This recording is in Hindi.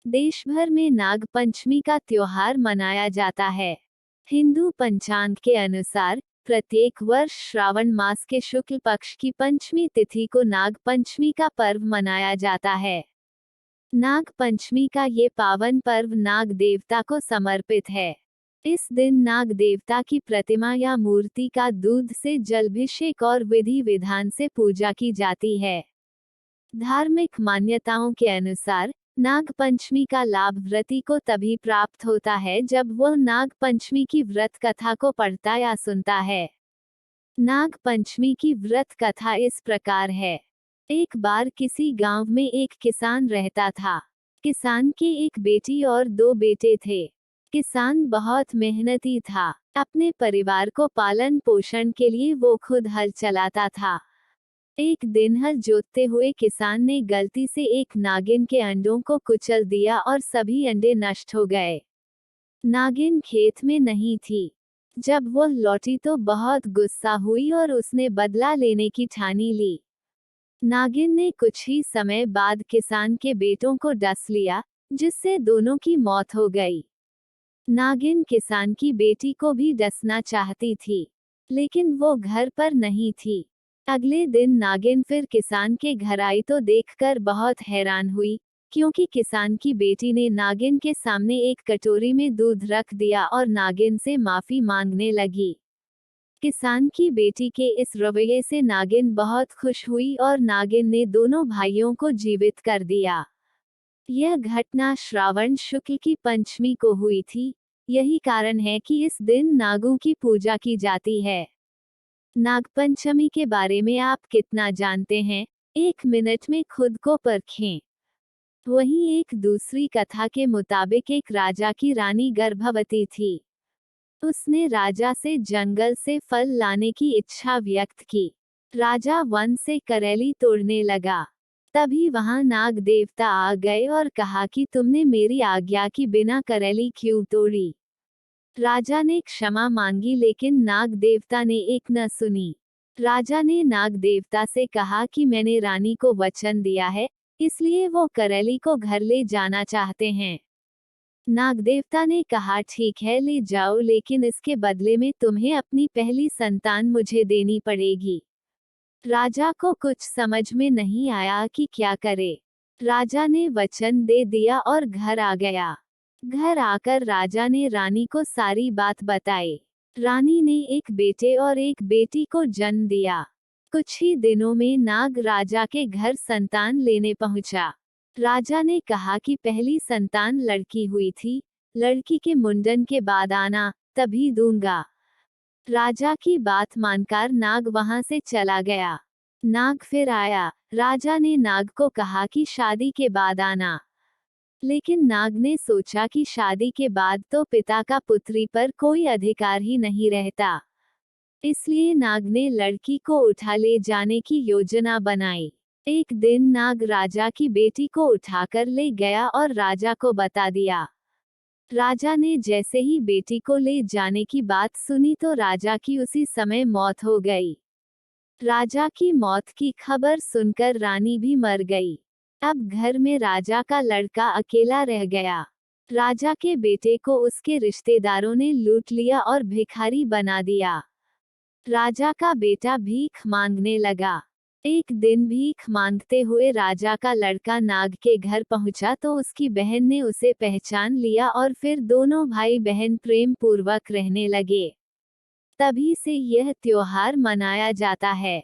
देश भर में नाग पंचमी का त्योहार मनाया जाता है। हिंदू पंचांग के अनुसार प्रत्येक वर्ष श्रावण मास के शुक्ल पक्ष की पंचमी तिथि को नाग पंचमी का पर्व मनाया जाता है। नाग पंचमी का ये पावन पर्व नाग देवता को समर्पित है। इस दिन नाग देवता की प्रतिमा या मूर्ति का दूध से जलाभिषेक और विधि विधान से पूजा की जाती है। धार्मिक मान्यताओं के अनुसार नाग पंचमी का लाभ व्रती को तभी प्राप्त होता है जब वह नाग पंचमी की व्रत कथा को पढ़ता या सुनता है। नाग पंचमी की व्रत कथा इस प्रकार है। एक बार किसी गांव में एक किसान रहता था। किसान की एक बेटी और दो बेटे थे। किसान बहुत मेहनती था। अपने परिवार को पालन पोषण के लिए वो खुद हल चलाता था। एक दिन हल जोतते हुए किसान ने गलती से एक नागिन के अंडों को कुचल दिया और सभी अंडे नष्ट हो गए। नागिन खेत में नहीं थी। जब वह लौटी तो बहुत गुस्सा हुई और उसने बदला लेने की ठानी ली। नागिन ने कुछ ही समय बाद किसान के बेटों को डस लिया, जिससे दोनों की मौत हो गई। नागिन किसान की बेटी को भी डसना चाहती थी, लेकिन वो घर पर नहीं थी। अगले दिन नागिन फिर किसान के घर आई तो देखकर बहुत हैरान हुई, क्योंकि किसान की बेटी ने नागिन के सामने एक कटोरी में दूध रख दिया और नागिन से माफी मांगने लगी। किसान की बेटी के इस रवैये से नागिन बहुत खुश हुई और नागिन ने दोनों भाइयों को जीवित कर दिया। यह घटना श्रावण शुक्ल की पंचमी को हुई थी। यही कारण है कि इस दिन नागों की पूजा की जाती है। नागपंचमी के बारे में आप कितना जानते हैं? 1 मिनट में खुद को परखें। वहीं एक दूसरी कथा के मुताबिक एक राजा की रानी गर्भवती थी। उसने राजा से जंगल से फल लाने की इच्छा व्यक्त की। राजा वन से करेली तोड़ने लगा। तभी वहां नाग देवता आ गए और कहा कि तुमने मेरी आज्ञा की बिना करेली क्यों तोड़ी। राजा ने क्षमा मांगी, लेकिन नाग देवता ने एक न सुनी। राजा ने नाग देवता से कहा कि मैंने रानी को वचन दिया है, इसलिए वो करेली को घर ले जाना चाहते हैं। नाग देवता ने कहा ठीक है, ले जाओ, लेकिन इसके बदले में तुम्हें अपनी पहली संतान मुझे देनी पड़ेगी। राजा को कुछ समझ में नहीं आया कि क्या करे। राजा ने वचन दे दिया और घर आ गया। घर आकर राजा ने रानी को सारी बात बताई। रानी ने एक बेटे और एक बेटी को जन्म दिया। कुछ ही दिनों में नाग राजा के घर संतान लेने पहुंचा। राजा ने कहा कि पहली संतान लड़की हुई थी, लड़की के मुंडन के बाद आना, तभी दूंगा। राजा की बात मानकर नाग वहां से चला गया। नाग फिर आया। राजा ने नाग को कहा कि शादी के बाद आना, लेकिन नाग ने सोचा कि शादी के बाद तो पिता का पुत्री पर कोई अधिकार ही नहीं रहता। इसलिए नाग ने लड़की को उठा ले जाने की योजना बनाई। एक दिन नाग राजा की बेटी को उठाकर ले गया और राजा को बता दिया। राजा ने जैसे ही बेटी को ले जाने की बात सुनी तो राजा की उसी समय मौत हो गई। राजा की मौत की खबर सुनकर रानी भी मर गई। अब घर में राजा का लड़का अकेला रह गया। राजा के बेटे को उसके रिश्तेदारों ने लूट लिया और भिखारी बना दिया। राजा का बेटा भीख मांगने लगा। एक दिन भीख मांगते हुए राजा का लड़का नाग के घर पहुंचा तो उसकी बहन ने उसे पहचान लिया और फिर दोनों भाई बहन प्रेम पूर्वक रहने लगे। तभी से यह त्योहार मनाया जाता है।